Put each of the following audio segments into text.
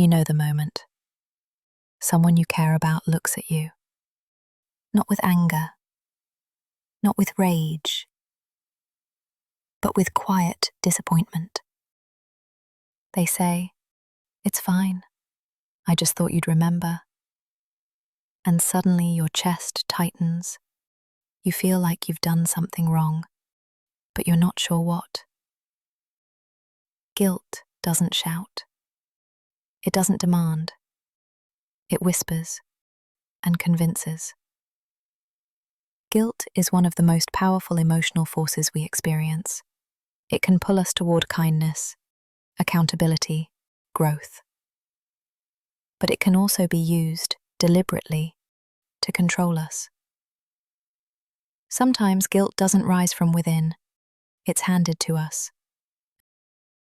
You know the moment. Someone you care about looks at you. Not with anger, not with rage, but with quiet disappointment. They say, "It's fine. I just thought you'd remember." And suddenly your chest tightens. You feel like you've done something wrong, but you're not sure what. Guilt doesn't shout. It doesn't demand. It whispers and convinces. Guilt is one of the most powerful emotional forces we experience. It can pull us toward kindness, accountability, growth. But it can also be used deliberately to control us. Sometimes guilt doesn't rise from within, it's handed to us.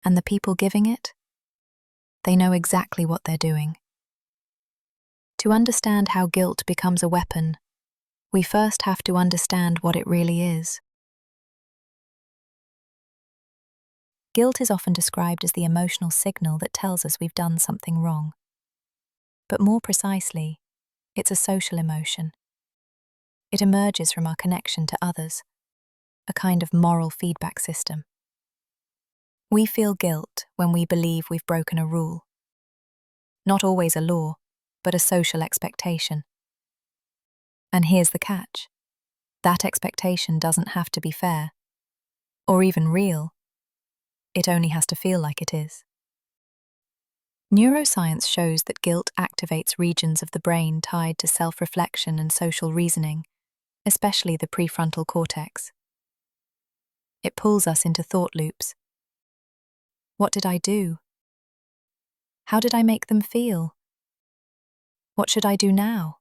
And the people giving it, they know exactly what they're doing. To understand how guilt becomes a weapon, we first have to understand what it really is. Guilt is often described as the emotional signal that tells us we've done something wrong. But more precisely, it's a social emotion. It emerges from our connection to others, a kind of moral feedback system. We feel guilt when we believe we've broken a rule. Not always a law, but a social expectation. And here's the catch. That expectation doesn't have to be fair, or even real. It only has to feel like it is. Neuroscience shows that guilt activates regions of the brain tied to self-reflection and social reasoning, especially the prefrontal cortex. It pulls us into thought loops. What did I do? How did I make them feel? What should I do now?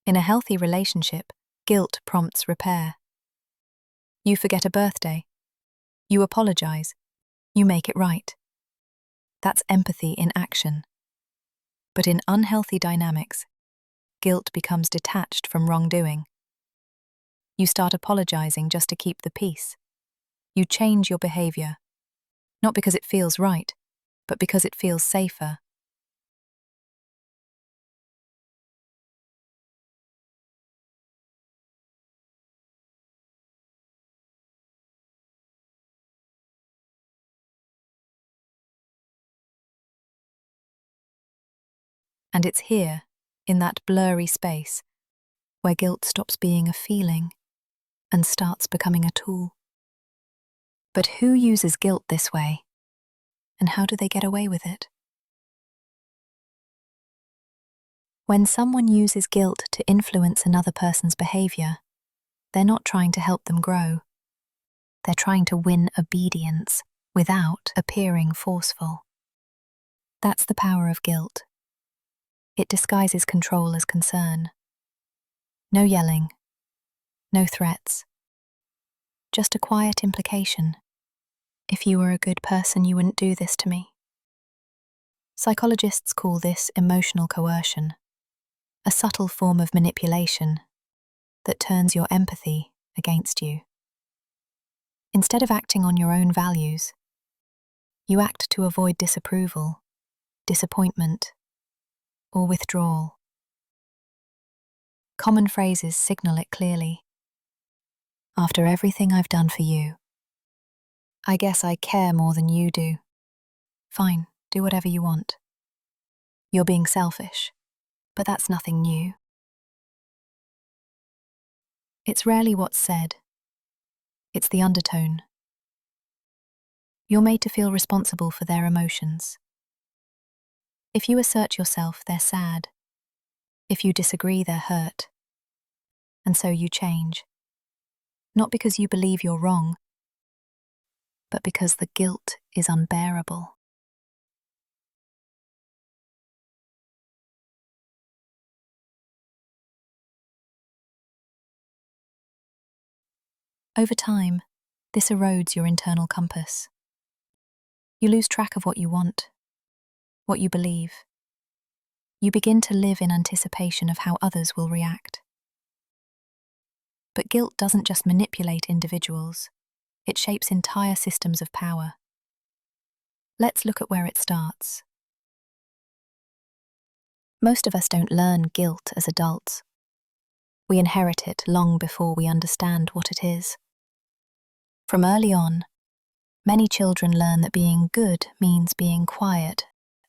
In a healthy relationship, guilt prompts repair. You forget a birthday. You apologize. You make it right. That's empathy in action. But in unhealthy dynamics, guilt becomes detached from wrongdoing. You start apologizing just to keep the peace. You change your behavior, not because it feels right, but because it feels safer. And it's here, in that blurry space, where guilt stops being a feeling and starts becoming a tool. But who uses guilt this way? And how do they get away with it? When someone uses guilt to influence another person's behavior, they're not trying to help them grow. They're trying to win obedience without appearing forceful. That's the power of guilt. It disguises control as concern. No yelling, no threats, just a quiet implication. If you were a good person, you wouldn't do this to me. Psychologists call this emotional coercion, a subtle form of manipulation that turns your empathy against you. Instead of acting on your own values, you act to avoid disapproval, disappointment, or withdrawal. Common phrases signal it clearly. After everything I've done for you, I guess I care more than you do. Fine, do whatever you want. You're being selfish, but that's nothing new. It's rarely what's said. It's the undertone. You're made to feel responsible for their emotions. If you assert yourself, they're sad. If you disagree, they're hurt. And so you change. Not because you believe you're wrong, but because the guilt is unbearable. Over time, this erodes your internal compass. You lose track of what you want, what you believe. You begin to live in anticipation of how others will react. But guilt doesn't just manipulate individuals, it shapes entire systems of power. Let's look at where it starts, Most of us don't learn guilt as adults. We inherit it long before we understand what it is. From early on, many children learn that being good means being quiet,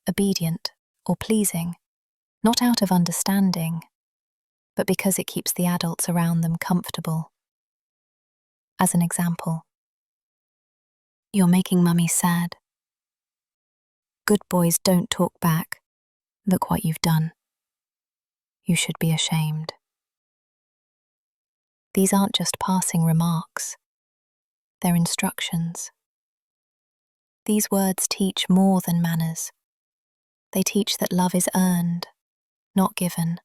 obedient, or pleasing, not out of understanding, but because it keeps the adults around them comfortable. As an example, "You're making mummy sad. Good boys don't talk back. Look what you've done. You should be ashamed." These aren't just passing remarks. They're instructions. These words teach more than manners. They teach that love is earned, not given.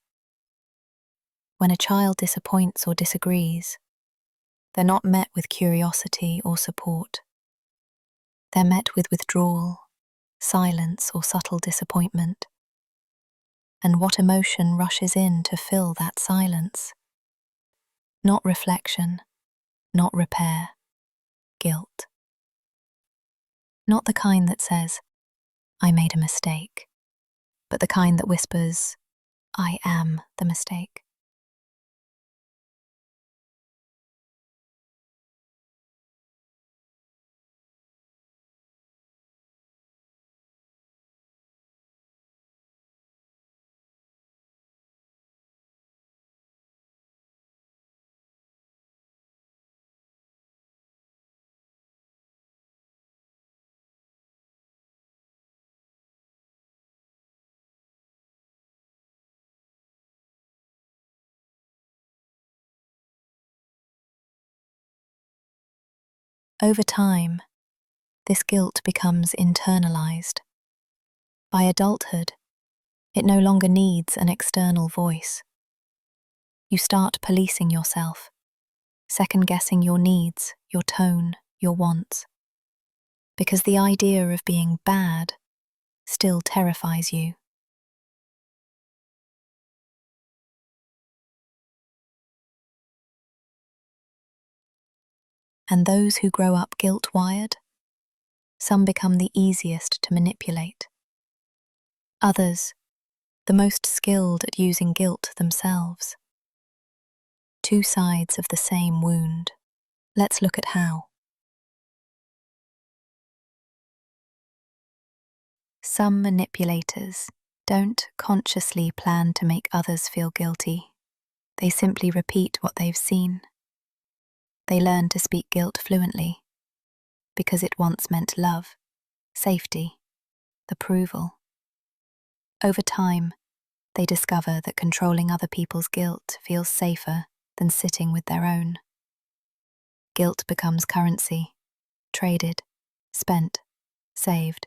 When a child disappoints or disagrees, they're not met with curiosity or support. They're met with withdrawal, silence, or subtle disappointment. And what emotion rushes in to fill that silence? Not reflection, not repair, guilt. Not the kind that says, "I made a mistake," but the kind that whispers, "I am the mistake." Over time, this guilt becomes internalized. By adulthood, it no longer needs an external voice. You start policing yourself, second-guessing your needs, your tone, your wants, because the idea of being bad still terrifies you. And those who grow up guilt-wired, some become the easiest to manipulate. Others, the most skilled at using guilt themselves. Two sides of the same wound. Let's look at how. Some manipulators don't consciously plan to make others feel guilty. They simply repeat what they've seen. They learn to speak guilt fluently because it once meant love, safety, approval. Over time, they discover that controlling other people's guilt feels safer than sitting with their own. Guilt becomes currency, traded, spent, saved,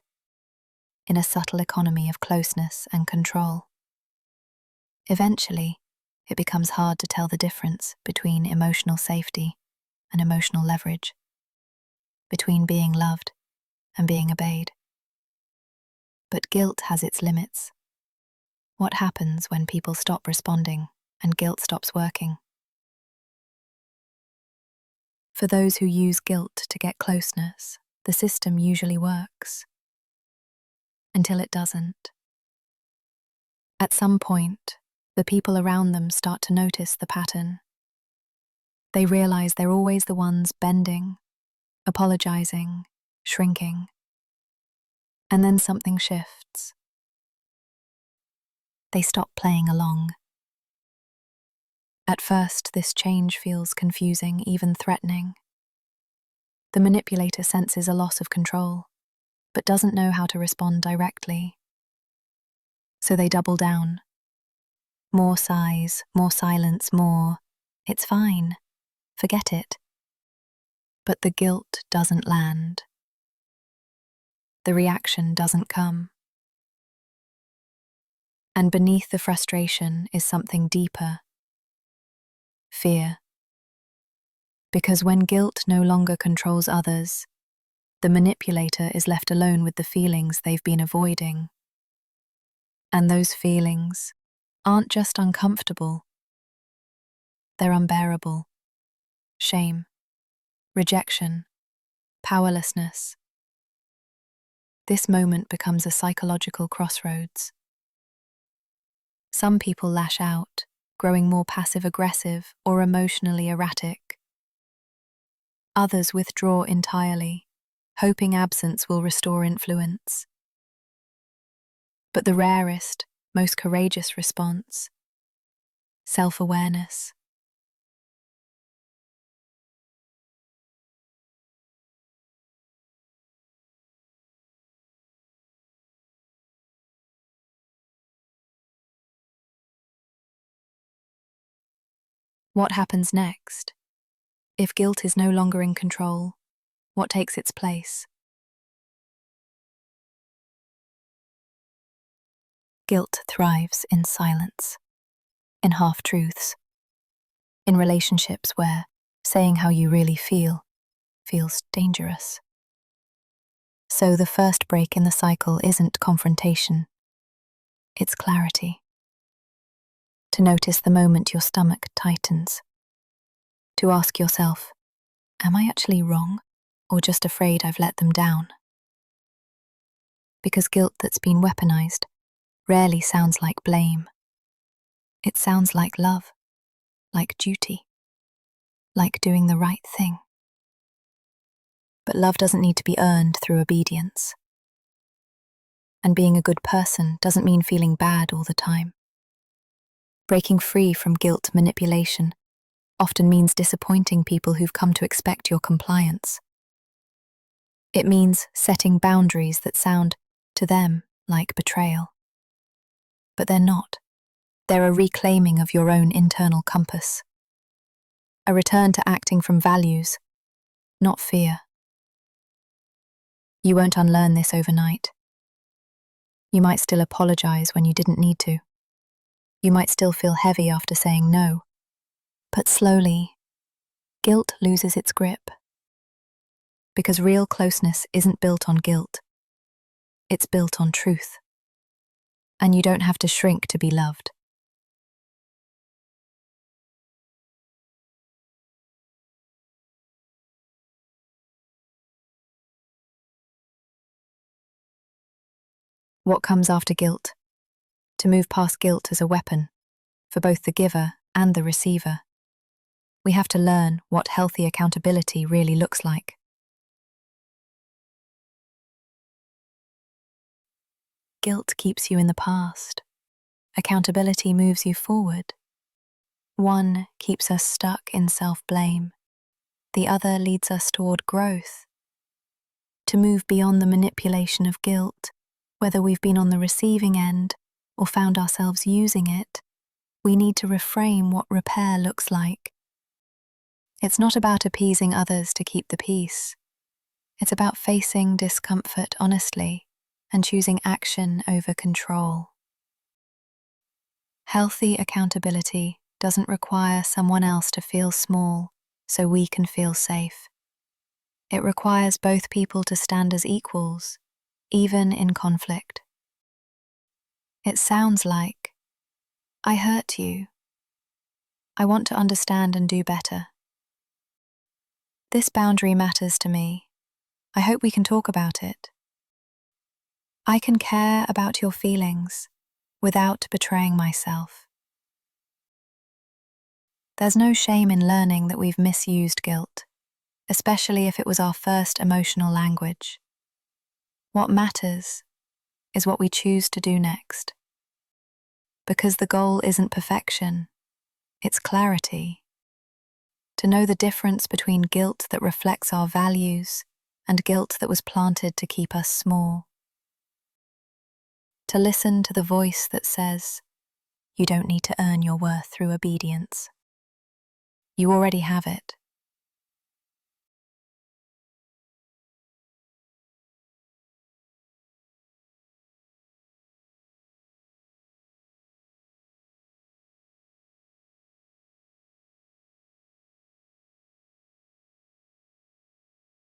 in a subtle economy of closeness and control. Eventually, it becomes hard to tell the difference between emotional safety and emotional leverage, between being loved and being obeyed. But guilt has its limits. What happens when people stop responding and guilt stops working? For those who use guilt to get closeness, the system usually works. Until it doesn't. At some point, the people around them start to notice the pattern. They realize they're always the ones bending, apologizing, shrinking. And then something shifts. They stop playing along. At first, this change feels confusing, even threatening. The manipulator senses a loss of control, but doesn't know how to respond directly. So they double down. More sighs, more silence, more, "It's fine, forget it." But the guilt doesn't land. The reaction doesn't come. And beneath the frustration is something deeper. Fear. Because when guilt no longer controls others, the manipulator is left alone with the feelings they've been avoiding. And those feelings aren't just uncomfortable, they're unbearable. Shame, rejection, powerlessness. This moment becomes a psychological crossroads. Some people lash out, growing more passive-aggressive or emotionally erratic. Others withdraw entirely, hoping absence will restore influence. But the rarest, most courageous response: self-awareness. What happens next? If guilt is no longer in control, what takes its place? Guilt thrives in silence, in half-truths, in relationships where saying how you really feel feels dangerous. So the first break in the cycle isn't confrontation, it's clarity. To notice the moment your stomach tightens. To ask yourself, am I actually wrong or just afraid I've let them down? Because guilt that's been weaponized rarely sounds like blame. It sounds like love, like duty, like doing the right thing. But love doesn't need to be earned through obedience. And being a good person doesn't mean feeling bad all the time. Breaking free from guilt manipulation often means disappointing people who've come to expect your compliance. It means setting boundaries that sound, to them, like betrayal. But they're not. They're a reclaiming of your own internal compass. A return to acting from values, not fear. You won't unlearn this overnight. You might still apologize when you didn't need to. You might still feel heavy after saying no. But slowly, guilt loses its grip. Because real closeness isn't built on guilt. It's built on truth. And you don't have to shrink to be loved. What comes after guilt? To move past guilt as a weapon, for both the giver and the receiver, we have to learn what healthy accountability really looks like. Guilt keeps you in the past. Accountability moves you forward. One keeps us stuck in self-blame. The other leads us toward growth. To move beyond the manipulation of guilt, whether we've been on the receiving end or found ourselves using it, we need to reframe what repair looks like. It's not about appeasing others to keep the peace. It's about facing discomfort honestly and choosing action over control. Healthy accountability doesn't require someone else to feel small so we can feel safe. It requires both people to stand as equals, even in conflict. It sounds like, I hurt you. I want to understand and do better. This boundary matters to me. I hope we can talk about it. I can care about your feelings without betraying myself. There's no shame in learning that we've misused guilt, especially if it was our first emotional language. What matters is what we choose to do next. Because the goal isn't perfection, it's clarity. To know the difference between guilt that reflects our values and guilt that was planted to keep us small. To listen to the voice that says, you don't need to earn your worth through obedience. You already have it.